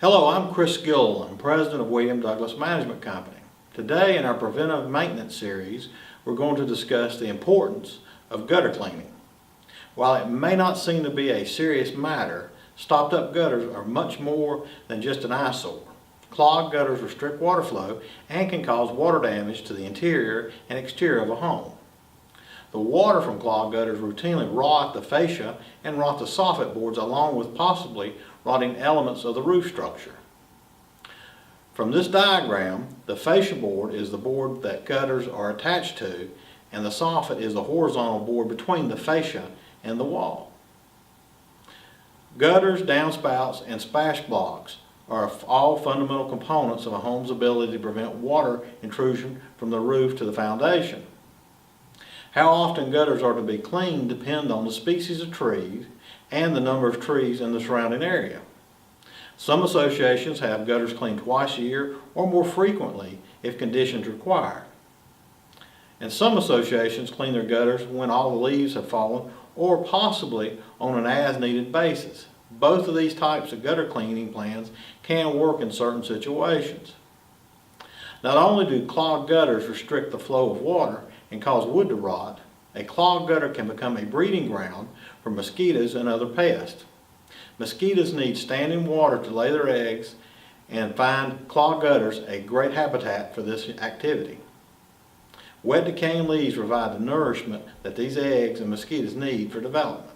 Hello, I'm Chris Gill. I'm president of William Douglas Management Company. Today in our preventive maintenance series, we're going to discuss the importance of gutter cleaning. While it may not seem to be a serious matter, stopped up gutters are much more than just an eyesore. Clogged gutters restrict water flow and can cause water damage to the interior and exterior of a home. The water from clogged gutters routinely rot the fascia and rot the soffit boards, along with possibly rotting elements of the roof structure. From this diagram, the fascia board is the board that gutters are attached to, and the soffit is the horizontal board between the fascia and the wall. Gutters, downspouts, and splash blocks are all fundamental components of a home's ability to prevent water intrusion from the roof to the foundation. How often gutters are to be cleaned depends on the species of trees and the number of trees in the surrounding area. Some associations have gutters cleaned twice a year or more frequently if conditions require. And some associations clean their gutters when all the leaves have fallen or possibly on an as-needed basis. Both of these types of gutter cleaning plans can work in certain situations. Not only do clogged gutters restrict the flow of water and cause wood to rot, a clogged gutter can become a breeding ground for mosquitoes and other pests. Mosquitoes need standing water to lay their eggs and find clogged gutters a great habitat for this activity. Wet decaying leaves provide the nourishment that these eggs and mosquitoes need for development.